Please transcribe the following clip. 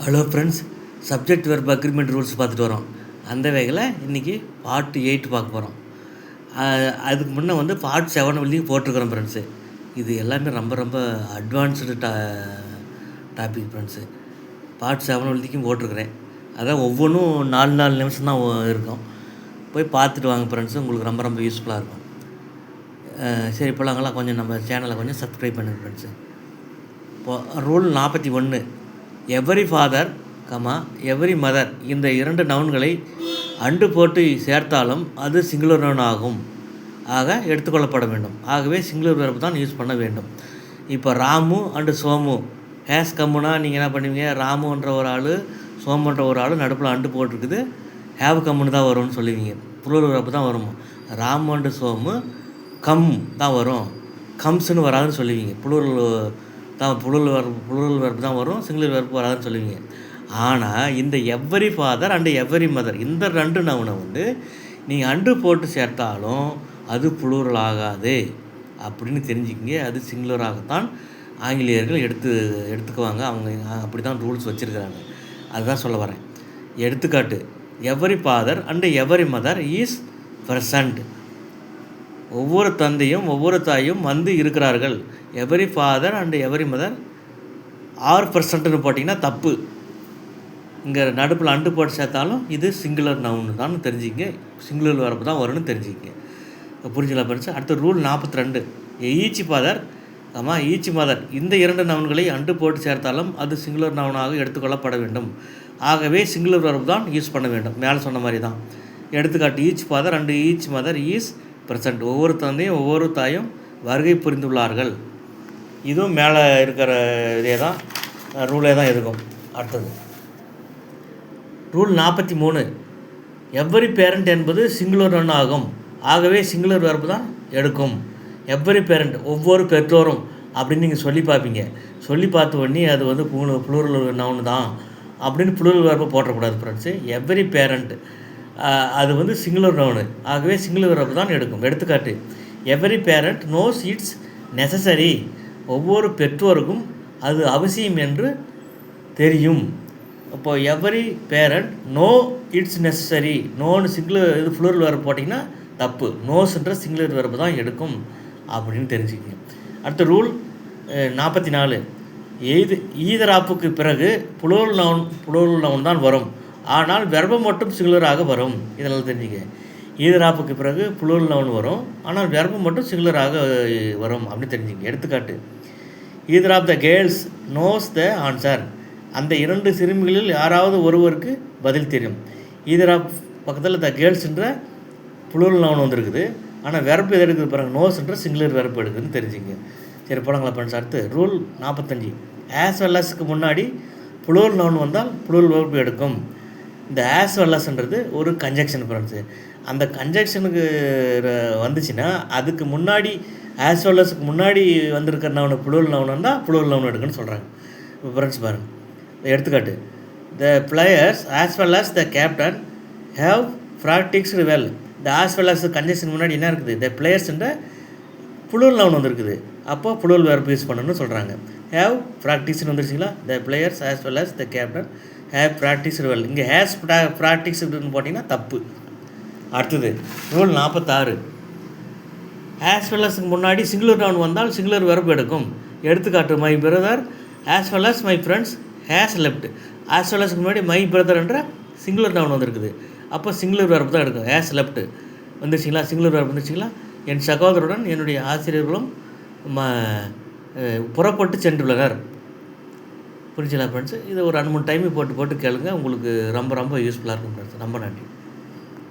Hello friends, subject verb agreement rules பார்த்துட்டு வரோம். அந்த வகையில் இன்றைக்கி பார்ட் 8 பார்க்க போகிறோம். அதுக்கு முன்னே பார்ட் 7 வரைக்கும் போட்டிருக்கிறோம் ஃப்ரெண்ட்ஸு. இது எல்லாமே ரொம்ப ரொம்ப அட்வான்ஸ்டு டாபிக் ஃப்ரெண்ட்ஸு. பார்ட் 7 வரைக்கும் போட்டிருக்கிறேன். அதான் ஒவ்வொன்றும் 4 நிமிஷம் தான் இருக்கும். போய் பார்த்துட்டு வாங்க ஃப்ரெண்ட்ஸு, உங்களுக்கு ரொம்ப ரொம்ப யூஸ்ஃபுல்லாக இருக்கும். சரி, இப்போலாங்கெல்லாம் கொஞ்சம் நம்ம சேனலை கொஞ்சம் சப்ஸ்கிரைப் பண்ணுங்கள் ஃப்ரெண்ட்ஸு. இப்போ rule 41, every father every mother இந்த 2 நவுன்களை அண்டு போட்டு சேர்த்தாலும் அது சிங்குலர் நவுன் ஆகும். ஆக எடுத்துக்கொள்ளப்பட வேண்டும். ஆகவே சிங்குலர் வெர்ப் தான் யூஸ் பண்ண வேண்டும். இப்போ ராமு அண்டு சோமு ஹேஸ் கம்முனா நீங்கள் என்ன பண்ணுவீங்க? ராமுன்ற ஒரு ஆள், சோமுன்ற ஒரு ஆள் நடுப்பில் அண்டு போட்டிருக்குது, ஹேவ் கம்முன்னு தான் வரும்னு சொல்லுவீங்க. புளூரல் வெர்ப் தான் வரும். ராமு அண்டு சோமு கம் தான் வரும், கம்ஸ்ன்னு வராதுன்னு சொல்லுவீங்க. புளூரல் வெர்ப் தான் வரும், சிங்குலர் வெர்ப் வராதுன்னு சொல்லுவீங்க. ஆனால் இந்த every father and every mother இந்த 2 நவுனை நீங்கள் அண்டு போட்டு சேர்த்தாலும் அது புளூரல் ஆகாது அப்படின்னு தெரிஞ்சுக்கிங்க. அது சிங்குலராகத்தான் ஆங்கிலேயர்கள் எடுத்துக்குவாங்க. அவங்க அப்படி தான் ரூல்ஸ் வச்சுருக்கிறாங்க. அதுதான் சொல்ல வரேன். எடுத்துக்காட்டு, every father and every mother is present. ஒவ்வொரு தந்தையும் ஒவ்வொரு தாயும் இருக்கிறார்கள். Every father and every mother are ப்ரெசண்ட்டுன்னு போட்டிங்கன்னா தப்பு. இங்கே நடுப்பில் அண்டு போட்டு சேர்த்தாலும் இது சிங்குலர் நவுன் தான் தெரிஞ்சுக்கிங்க. சிங்குலர் வெர்ப் தான் வரும்னு தெரிஞ்சுக்கிங்க. புரிஞ்சலாம் படிச்சு. அடுத்த rule 42, each father each mother இந்த 2 நவுன்களை அண்டு போட்டு சேர்த்தாலும் அது சிங்குலர் நவுனாக எடுத்துக்கொள்ளப்பட வேண்டும். ஆகவே சிங்குலர் வெர்ப் தான் யூஸ் பண்ண வேண்டும். மேலே சொன்ன மாதிரி தான். எடுத்துக்காட்டு, each father and each mother is present. ஒவ்வொரு தந்தையும் ஒவ்வொரு தாயும் வருகை புரிந்துள்ளார்கள். இதுவும் மேலே இருக்கிற இதே தான் ரூலே தான் இருக்கும். அடுத்தது ரூல் 43, எவ்வரி பேரண்ட் என்பது சிங்குலர் நவுன் ஆகும். ஆகவே சிங்குலர் வெர்ப் தான் எடுக்கும். எவ்வரி பேரண்ட் ஒவ்வொரு பெற்றோரும் அப்படின்னு நீங்கள் சொல்லி பார்ப்பீங்க. சொல்லி பார்த்து பண்ணி அது புளூரல் நவுன் தான் அப்படின்னு புளூரல் வெர்ப்பை போட்டக்கூடாது ஃப்ரெண்ட்ஸு. எவ்வரி பேரண்ட் அது சிங்குலர் நவுனு. ஆகவே சிங்குலர் வெர்ப் தான் எடுக்கும். எடுத்துக்காட்டு, every parent knows it's necessary. ஒவ்வொரு பெற்றோருக்கும் அது அவசியம் என்று தெரியும். அப்போது every parent know it's necessary. நோன்னு சிங்குலர் புளூரல் வெர்ப் போட்டிங்கன்னா தப்பு. நோஸ்ன்ற சிங்குலர் வெர்ப் தான் எடுக்கும் அப்படின்னு தெரிஞ்சுக்கங்க. அடுத்த ரூல் 44, ஈதராப்புக்கு பிறகு புளூரல் நவுன் தான் வரும். ஆனால் வெர்பம் மட்டும் சிங்குலராக வரும். இதனால் தெரிஞ்சுக்க. ஈதராப்புக்கு பிறகு புளூரல் நவுன் வரும், ஆனால் வெர்பம் மட்டும் சிங்குலராக வரும் அப்படின்னு தெரிஞ்சுங்க. எடுத்துக்காட்டு, either of the girls knows the answer. அந்த 2 சிறுமிகளில் யாராவது ஒருவருக்கு பதில் தெரியும். ஈதர் ஆஃப் பக்கத்தில் த கேர்ள்ஸ்ன்ற புளூரல் நவுன் வந்துருக்குது, ஆனால் வெர்ப் எது எடுக்குது பாருங்கள், நோஸ்ன்ற சிங்குலர் வெர்ப் எடுக்குதுன்னு தெரிஞ்சுங்க. சரி, போனாங்களா ஃப்ரெண்ட்ஸ். அடுத்து ரூல் 45, ஆஸ் வெல் அஸ்க்கு முன்னாடி புளூரல் நவுன் வந்தால் புளூரல் வெர்ப் எடுக்கும். இந்த ஆஸ் வெல் அஸ்ன்றது ஒரு கன்ஜெக்ஷன் ஃப்ரெண்ட்ஸு. அந்த கன்ஜெக்ஷனுக்கு வந்துச்சுன்னா அதுக்கு முன்னாடி ஆஸ் வெல் அஸ்க்கு முன்னாடி வந்திருக்கிற நவுன் புளூரல் நவுன் தான் புளூரல் நவுன் எடுக்குன்னு சொல்கிறாங்க. இப்போ ஃப்ரெண்ட்ஸ் பாருங்கள். எடுத்துக்காட்டு, the players as well as the captain have practised well. இந்த ஆஸ் வெல் அஸ் கன்ஜெக்ஷன் முன்னாடி என்ன இருக்குது? த பிளேயர்ஸ்ன்ற புளூரல் நவுன் வந்துருக்குது. அப்போ புளூரல் வெர்ப் யூஸ் பண்ணணும்னு சொல்கிறாங்க. ஹேவ் ப்ராக்டிஸ்னு வந்துருச்சுங்களா? The players as well as the captain have practised well. இங்கே ஹேஸ் ப்ராக்டிஸ்டுன்னு போட்டிங்கன்னா தப்பு. அடுத்தது ரூல் 46, ஆஸ் வெல் அஸ்க்கு முன்னாடி சிங்குலர் நவுன் வந்தால் சிங்குலர் வெர்ப் எடுக்கும். எடுத்துக்காட்டு, my brother as well as my friends has left. As well அஸ்க்கு முன்னாடி மை பிரதர் என்ற சிங்குலர் நவுன் வந்துருக்குது. அப்போ சிங்குலர் வெர்ப் தான் எடுக்கும். ஹேஸ் லெஃப்ட் வந்துருச்சிங்களா? சிங்குலர் வெர்ப் வந்துருச்சிங்களா? என் சகோதரருடன் என்னுடைய ஆசிரியர்களும் புறப்பட்டு சென்றுள்ளனர். புரிஞ்சுங்களா ஃப்ரெண்ட்ஸு? இது ஒரு 2-3 டைம் போட்டு கேளுங்க. உங்களுக்கு ரொம்ப ரொம்ப யூஸ்ஃபுல்லாக இருக்கும் ஃப்ரெண்ட்ஸ். ரொம்ப நன்றி.